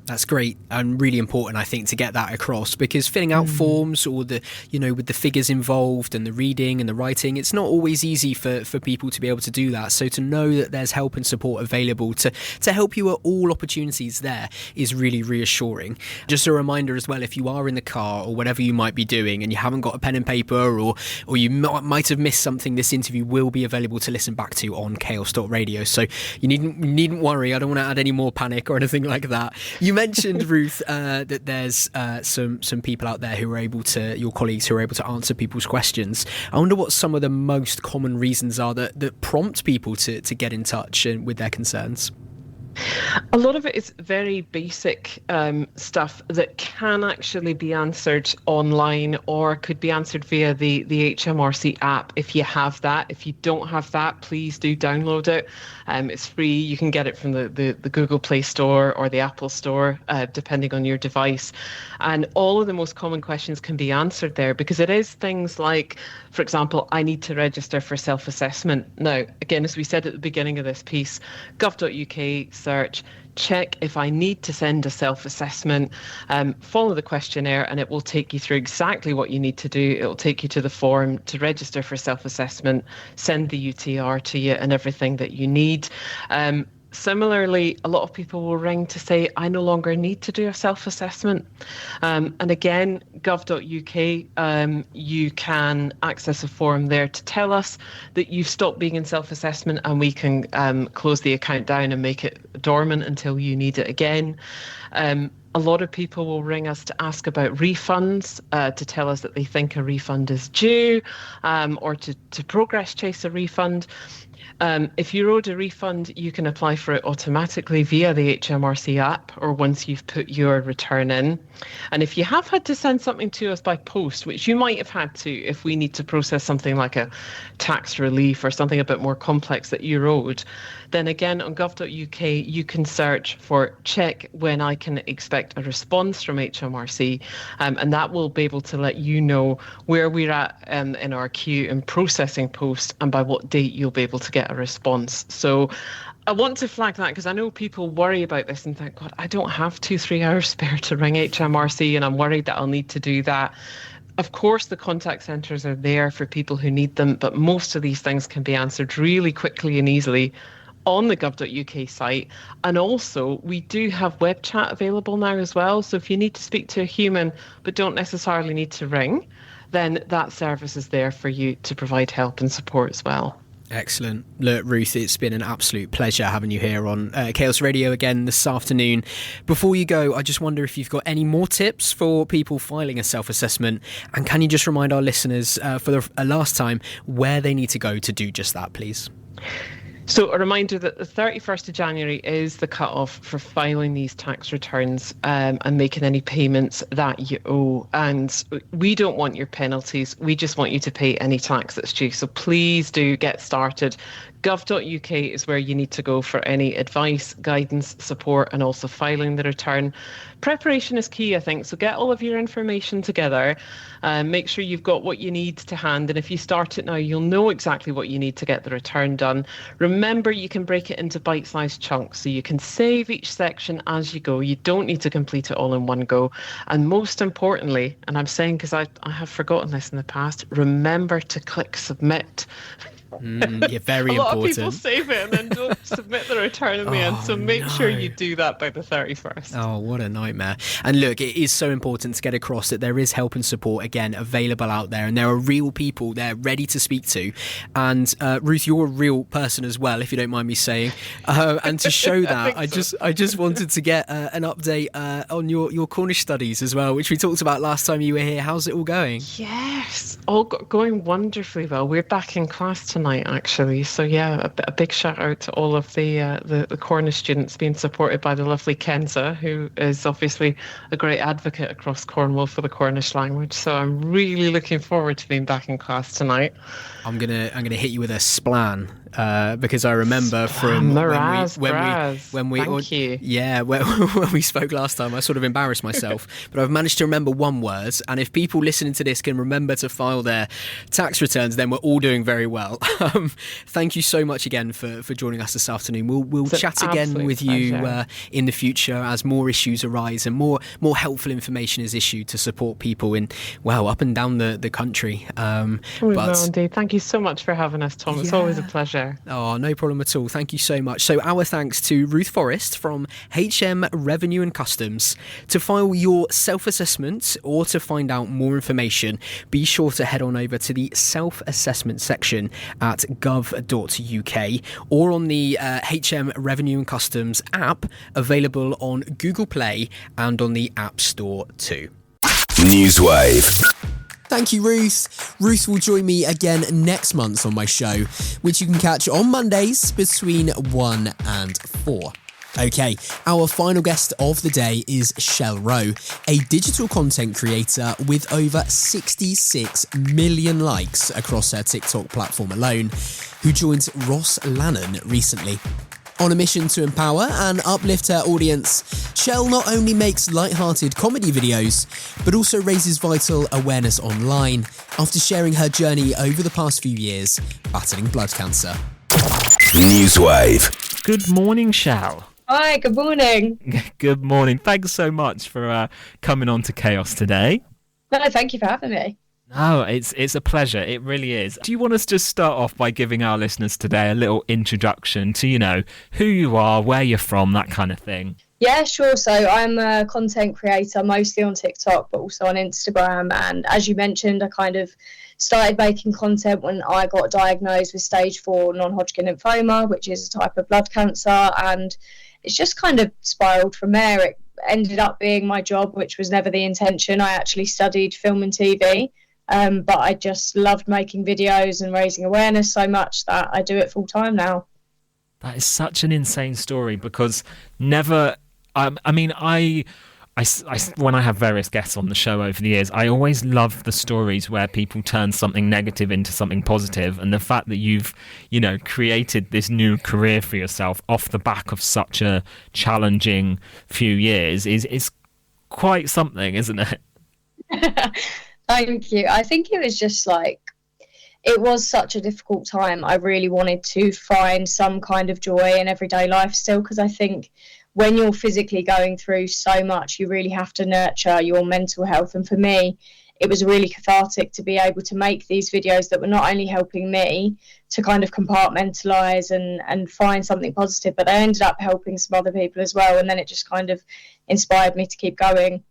Speaker 11: That's great and really important, I think, to get that across, because filling out forms or with the figures involved and the reading and the writing, it's not always easy for people to be able to do that. So to know that there's help and support available to help you at all opportunities there is really reassuring. Just a reminder as well, if you are in the car or whatever you might be doing and you haven't got a pen and paper or you might have missed something, this interview will be available to listen back to on chaos.radio. So you needn't worry. I don't want to add any more panic or anything like that. You mentioned, Ruth, that there's some people out there who are able to, your colleagues who are able to answer people's questions. I wonder what some of the most common reasons are that prompt people to get in touch with their concerns.
Speaker 10: A lot of it is very basic stuff that can actually be answered online or could be answered via the HMRC app if you have that. If you don't have that, please do download it. It's free. You can get it from the Google Play Store or the Apple Store, depending on your device. And all of the most common questions can be answered there, because it is things like, for example, I need to register for self-assessment. Now, again, as we said at the beginning of this piece, gov.uk, search, check if I need to send a self-assessment, follow the questionnaire, and it will take you through exactly what you need to do. It will take you to the form to register for self-assessment, send the UTR to you and everything that you need. Similarly, a lot of people will ring to say, I no longer need to do a self-assessment. And again, gov.uk, you can access a form there to tell us that you've stopped being in self-assessment, and we can close the account down and make it dormant until you need it again. A lot of people will ring us to ask about refunds, to tell us that they think a refund is due, or to progress chase a refund. If you're owed a refund, you can apply for it automatically via the HMRC app or once you've put your return in. And if you have had to send something to us by post, which you might have had to if we need to process something like a tax relief or something a bit more complex that you're owed, then again on gov.uk you can search for check when I can expect a response from HMRC, and that will be able to let you know where we're at in our queue in processing post and by what date you'll be able to get a response. So I want to flag that because I know people worry about this and think, God, I don't have 2-3 hours spare to ring HMRC and I'm worried that I'll need to do that. Of course, the contact centres are there for people who need them, but most of these things can be answered really quickly and easily on the gov.uk site. And also, we do have web chat available now as well. So if you need to speak to a human but don't necessarily need to ring, then that service is there for you to provide help and support as well.
Speaker 11: Excellent. Look, Ruth, it's been an absolute pleasure having you here on Chaos Radio again this afternoon. Before you go, I just wonder if you've got any more tips for people filing a self-assessment, and can you just remind our listeners for the last time where they need to go to do just that, please?
Speaker 10: So a reminder that the 31st of January is the cut-off for filing these tax returns and making any payments that you owe. And we don't want your penalties. We just want you to pay any tax that's due. So please do get started. Gov.uk is where you need to go for any advice, guidance, support, and also filing the return. Preparation is key, I think. So get all of your information together. Make sure you've got what you need to hand. And if you start it now, you'll know exactly what you need to get the return done. Remember, you can break it into bite-sized chunks. So you can save each section as you go. You don't need to complete it all in one go. And most importantly, and I'm saying because I have forgotten this in the past, remember to click submit.
Speaker 11: Yeah, very important.
Speaker 10: A lot of people save it and then don't submit the return in the end. So make sure you do that by the 31st.
Speaker 11: Oh, what a nightmare. And look, it is so important to get across that there is help and support, again, available out there. And there are real people there ready to speak to. And Ruth, you're a real person as well, if you don't mind me saying. And to show that, I just wanted to get an update on your Cornish studies as well, which we talked about last time you were here. How's it all going?
Speaker 10: Yes, all going wonderfully well. We're back in class tonight, actually. So yeah, a big shout out to all of the Cornish students being supported by the lovely Kenza, who is obviously a great advocate across Cornwall for the Cornish language. So I'm really looking forward to being back in class tonight. I'm gonna hit you with a splan. Because I remember from when we spoke last time, I sort of embarrassed myself, but I've managed to remember one word. And if people listening to this can remember to file their tax returns, then we're all doing very well. Thank you so much again for joining us this afternoon. We'll chat again with you in the future as more issues arise and more helpful information is issued to support people in up and down the country. Indeed. Thank you so much for having us, Tom. It's always a pleasure. Oh, no problem at all. Thank you so much. So our thanks to Ruth Forrest from HM Revenue and Customs. To file your self-assessment or to find out more information, be sure to head on over to the self-assessment section at gov.uk or on the HM Revenue and Customs app, available on Google Play and on the App Store too.
Speaker 3: NEWSWAVE.
Speaker 2: Thank you, Ruth. Ruth will join me again next month on my show, which you can catch on Mondays between 1 and 4. Okay, our final guest of the day is Shell Rowe, a digital content creator with over 66 million likes across her TikTok platform alone, who joined Ross Lannan recently. On a mission to empower and uplift her audience, Shell not only makes light-hearted comedy videos, but also raises vital awareness online after sharing her journey over the past few years battling blood cancer.
Speaker 3: NEWSWAVE.
Speaker 12: Good morning, Shell.
Speaker 13: Hi, good morning.
Speaker 12: Good morning. Thanks so much for coming on to Chaos today.
Speaker 13: No, thank you for having me.
Speaker 12: No, it's a pleasure. It really is. Do you want us to start off by giving our listeners today a little introduction to, who you are, where you're from, that kind of thing?
Speaker 13: Yeah, sure. So I'm a content creator, mostly on TikTok, but also on Instagram. And as you mentioned, I kind of started making content when I got diagnosed with stage 4 non-Hodgkin lymphoma, which is a type of blood cancer. And it's just kind of spiraled from there. It ended up being my job, which was never the intention. I actually studied film and TV, but I just loved making videos and raising awareness so much that I do it full time now.
Speaker 12: That is such an insane story because never... when I have various guests on the show over the years, I always love the stories where people turn something negative into something positive, and the fact that you've, created this new career for yourself off the back of such a challenging few years is quite something, isn't it?
Speaker 13: Thank you. I think it was just it was such a difficult time. I really wanted to find some kind of joy in everyday life still, because I think when you're physically going through so much, you really have to nurture your mental health. And for me, it was really cathartic to be able to make these videos that were not only helping me to kind of compartmentalize and find something positive, but they ended up helping some other people as well. And then it just kind of inspired me to keep going.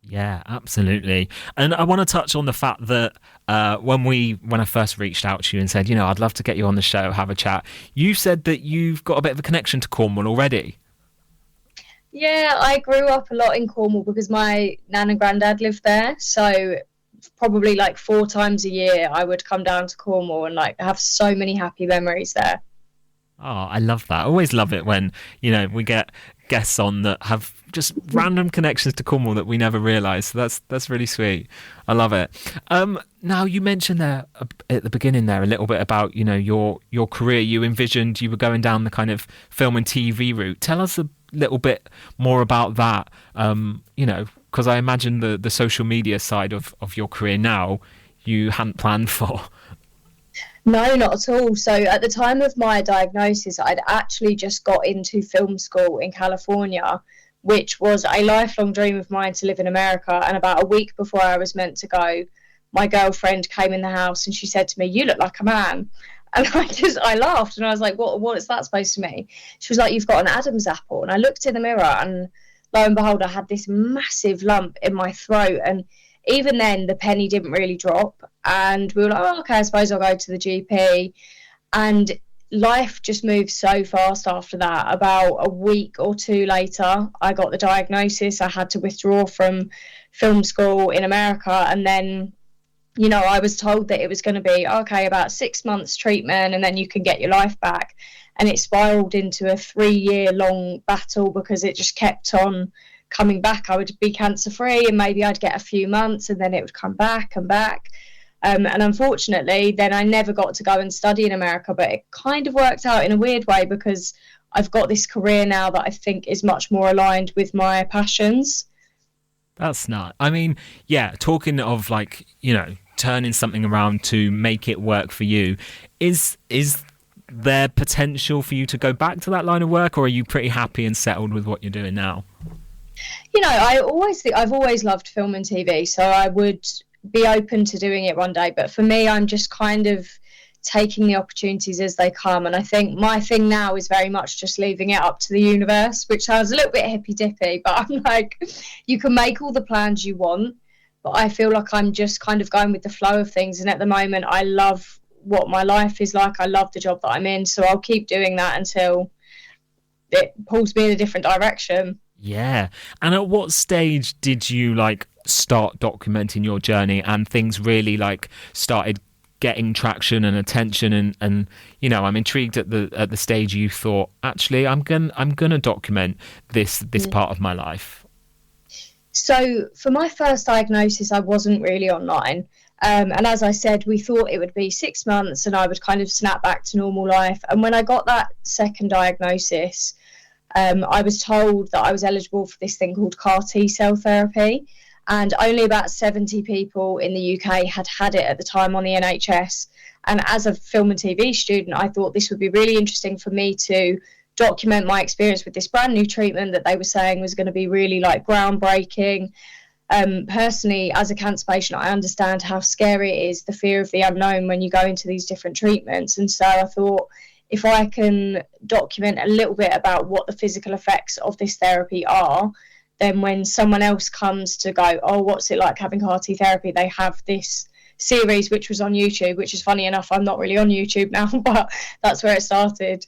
Speaker 12: Yeah, absolutely. And I want to touch on the fact that when I first reached out to you and said, I'd love to get you on the show, have a chat, you said that you've got a bit of a connection to Cornwall already.
Speaker 13: Yeah, I grew up a lot in Cornwall because my nan and granddad lived there. So probably 4 times a year I would come down to Cornwall and have so many happy memories there.
Speaker 12: Oh, I love that. I always love it when, we get guests on that have just random connections to Cornwall that we never realised. So that's really sweet. I love it. Now, you mentioned there at the beginning there a little bit about, your career. You envisioned you were going down the kind of film and TV route. Tell us a little bit more about that, because I imagine the social media side of your career now you hadn't planned for.
Speaker 13: No, not at all. So at the time of my diagnosis, I'd actually just got into film school in California, which was a lifelong dream of mine to live in America. And about a week before I was meant to go, my girlfriend came in the house and she said to me, "You look like a man." And I laughed and I was like, what is that supposed to mean? She was like, "You've got an Adam's apple." And I looked in the mirror and lo and behold, I had this massive lump in my throat. And even then, the penny didn't really drop. And we were like, "Oh, okay, I suppose I'll go to the GP." And life just moved so fast after that. About a week or 2 later, I got the diagnosis. I had to withdraw from film school in America. And then, I was told that it was going to be, okay, about 6 months treatment and then you can get your life back. And it spiraled into a 3-year-long battle because it just kept on coming back. I would be cancer-free and maybe I'd get a few months and then it would come back and back. And unfortunately, then I never got to go and study in America, but it kind of worked out in a weird way because I've got this career now that I think is much more aligned with my passions.
Speaker 12: That's not. I mean, yeah, talking of turning something around to make it work for you, is there potential for you to go back to that line of work, or are you pretty happy and settled with what you're doing now?
Speaker 13: I always think I've always loved film and TV, so I would be open to doing it one day. But for me, I'm just kind of taking the opportunities as they come. And I think my thing now is very much just leaving it up to the universe, which sounds a little bit hippy-dippy, but I'm like, you can make all the plans you want, but I feel like I'm just kind of going with the flow of things. And at the moment, I love what my life is like. I love the job that I'm in, so I'll keep doing that until it pulls me in a different direction.
Speaker 12: Yeah. And at what stage did you start documenting your journey and things really started getting traction and attention, and you know, I'm intrigued at the stage you thought, actually, I'm gonna document this part of my life.
Speaker 13: So for my first diagnosis, I wasn't really online. And as I said, we thought it would be 6 months and I would kind of snap back to normal life. And when I got that second diagnosis, I was told that I was eligible for this thing called CAR T-cell therapy. And only about 70 people in the UK had it at the time on the NHS. And as a film and TV student, I thought this would be really interesting for me to document my experience with this brand new treatment that they were saying was going to be really like groundbreaking. Personally, as a cancer patient, I understand how scary it is, the fear of the unknown when you go into these different treatments. And so I thought, if I can document a little bit about what the physical effects of this therapy are, then when someone else comes to go, oh, what's it like having CAR T therapy, they have this series which was on YouTube, which is funny enough, I'm not really on YouTube now, but that's where it started.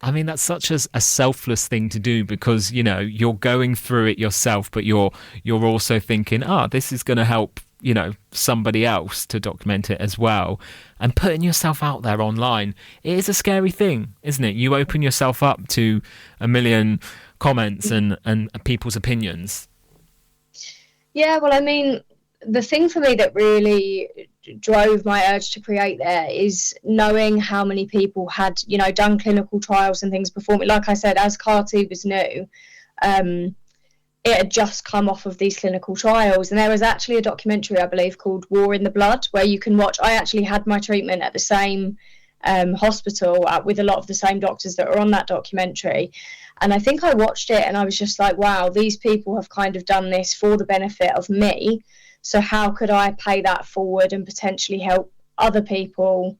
Speaker 12: I mean, that's such a selfless thing to do, because, you know, you're going through it yourself, but you're also thinking, this is going to help, you know, somebody else to document it as well. And putting yourself out there online, it is a scary thing, isn't it? You open yourself up to a million comments and people's opinions.
Speaker 13: Yeah, well, I mean, the thing for me that really drove my urge to create there is knowing how many people had, you know, done clinical trials and things before me. Like I said, as CAR T was new, it had just come off of these clinical trials, and there was actually a documentary, I believe, called War in the Blood, where you can watch. I actually had my treatment at the same hospital with a lot of the same doctors that were on that documentary, and I think I watched it and I was just like, wow, these people have kind of done this for the benefit of me. So how could I pay that forward and potentially help other people?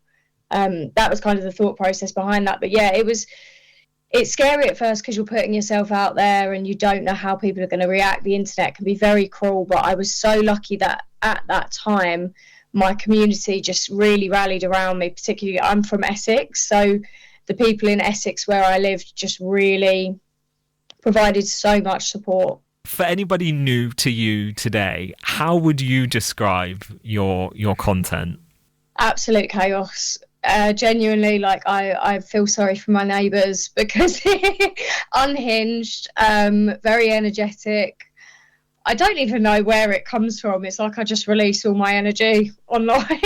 Speaker 13: That was kind of the thought process behind that. But yeah, it's scary at first because you're putting yourself out there and you don't know how people are going to react. The internet can be very cruel, but I was so lucky that at that time, my community just really rallied around me. Particularly, I'm from Essex, so the people in Essex where I lived just really provided so much support.
Speaker 12: For anybody new to you today, how would you describe your content?
Speaker 13: Absolute chaos. Genuinely, like I feel sorry for my neighbours because unhinged, very energetic. I don't even know where it comes from. It's like I just release all my energy online.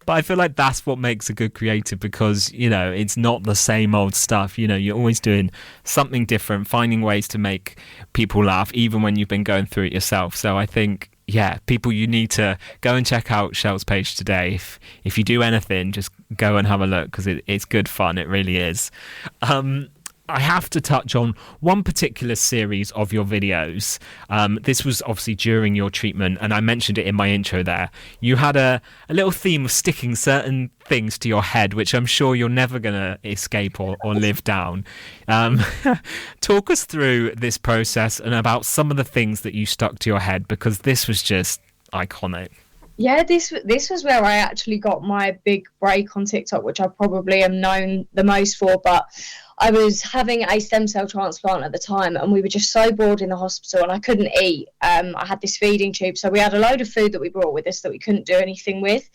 Speaker 12: But I feel like that's what makes a good creator, because, you know, it's not the same old stuff. You know, you're always doing something different, finding ways to make people laugh, even when you've been going through it yourself. So I think, yeah, people, you need to go and check out Shel's page today. If you do anything, just go and have a look, because it's good fun. It really is. I have to touch on one particular series of your videos. This was obviously during your treatment, and I mentioned it in my intro there. You had a little theme of sticking certain things to your head, which I'm sure you're never going to escape or live down. Talk us through this process and about some of the things that you stuck to your head, because this was just iconic.
Speaker 13: Yeah, this was where I actually got my big break on TikTok, which I probably am known the most for. But I was having a stem cell transplant at the time, and we were just so bored in the hospital and I couldn't eat. I had this feeding tube, so we had a load of food that we brought with us that we couldn't do anything with.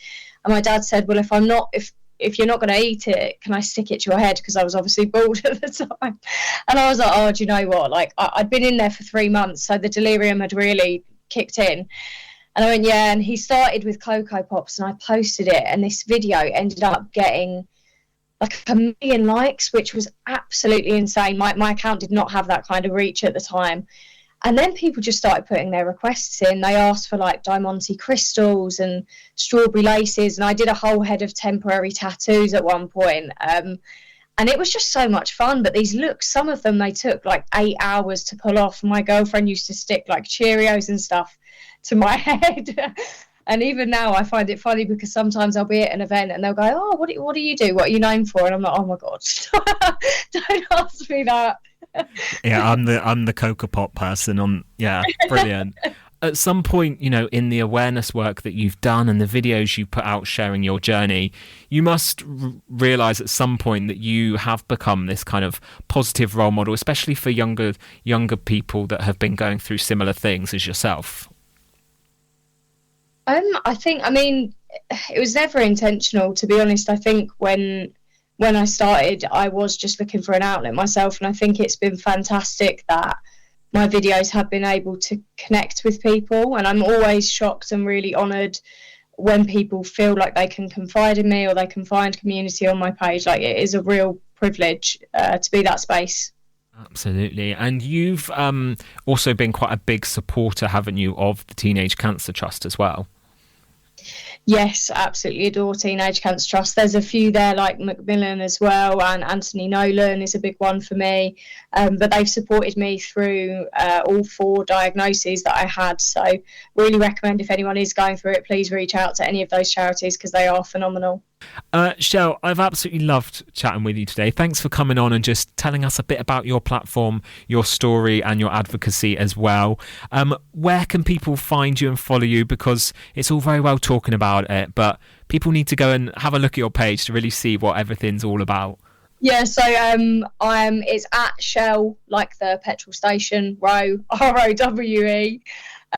Speaker 13: And my dad said, well, if you're not going to eat it, can I stick it to your head? Because I was obviously bored at the time. And I was like, oh, do you know what? Like, I'd been in there for 3 months, so the delirium had really kicked in. And I went, yeah, and he started with Cocoa Pops, and I posted it, and this video ended up getting like 1 million likes, which was absolutely insane. My account did not have that kind of reach at the time. And then people just started putting their requests in. They asked for like Diamante crystals and strawberry laces, and I did a whole head of temporary tattoos at one point. And it was just so much fun. But these looks, some of them, they took like 8 hours to pull off. My girlfriend used to stick like Cheerios and stuff to my head. And even now I find it funny because sometimes I'll be at an event and they'll go, oh, what do you do? What are you known for? And I'm like, oh my God, don't ask me that.
Speaker 12: Yeah, I'm the Cocoa Pop person. Yeah, brilliant. At some point, you know, in the awareness work that you've done and the videos you put out sharing your journey, you must realise at some point that you have become this kind of positive role model, especially for younger people that have been going through similar things as yourself.
Speaker 13: I think, I mean, it was never intentional, to be honest. I think when I started, I was just looking for an outlet myself, and I think it's been fantastic that my videos have been able to connect with people, and I'm always shocked and really honoured when people feel like they can confide in me or they can find community on my page. Like, it is a real privilege to be that space.
Speaker 12: Absolutely. And you've also been quite a big supporter, haven't you, of the Teenage Cancer Trust as well?
Speaker 13: Yes, absolutely adore Teenage Cancer Trust. There's a few there like Macmillan as well, and Anthony Nolan is a big one for me. But they've supported me through all 4 diagnoses that I had. So really recommend, if anyone is going through it, please reach out to any of those charities because they are phenomenal.
Speaker 12: Shell, I've absolutely loved chatting with you today. Thanks for coming on and just telling us a bit about your platform, your story and your advocacy as well. Where can people find you and follow you? Because it's all very well talking about it, but people need to go and have a look at your page to really see what everything's all about.
Speaker 13: Yeah, so it's at Shell, like the petrol station, Rowe, ROWE,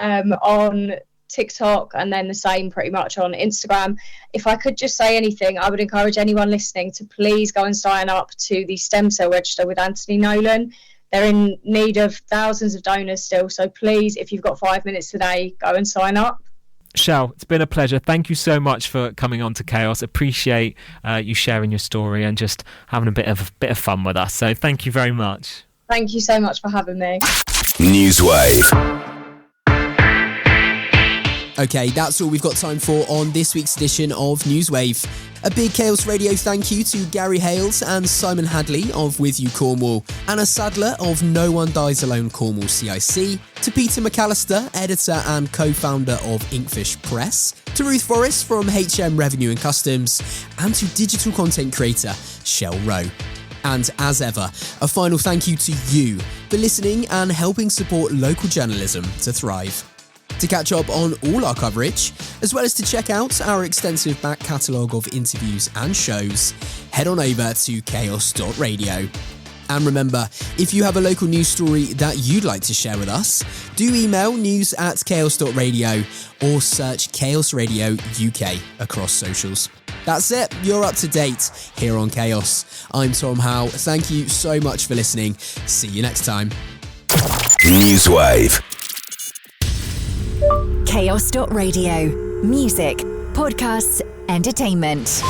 Speaker 13: on TikTok, and then the same pretty much on Instagram. If I could just say anything, I would encourage anyone listening to please go and sign up to the stem cell register with Anthony Nolan. They're in need of thousands of donors still, so please, if you've got 5 minutes today, go and sign up.
Speaker 12: Shell, it's been a pleasure. Thank you so much for coming on to Chaos. Appreciate you sharing your story and just having a bit of fun with us. So thank you very much.
Speaker 13: Thank you so much for having me.
Speaker 3: NEWSWAVE.
Speaker 2: Okay, that's all we've got time for on this week's edition of NEWSWAVE. A big Chaos Radio thank you to Gary Hales and Simon Hadley of With You Cornwall, Anna Sadler of No One Dies Alone Cornwall CIC, to Peter McAllister, editor and co-founder of Inkfish Press, to Ruth Forrest from HM Revenue and Customs, and to digital content creator Shell Rowe. And as ever, a final thank you to you for listening and helping support local journalism to thrive. To catch up on all our coverage, as well as to check out our extensive back catalogue of interviews and shows, head on over to chaos.radio. And remember, if you have a local news story that you'd like to share with us, do email news@chaos.radio or search Chaos Radio UK across socials. That's it, you're up to date here on Chaos. I'm Tom Howe, thank you so much for listening. See you next time.
Speaker 3: NEWSWAVE.
Speaker 1: Chaos.radio. Music, podcasts, entertainment.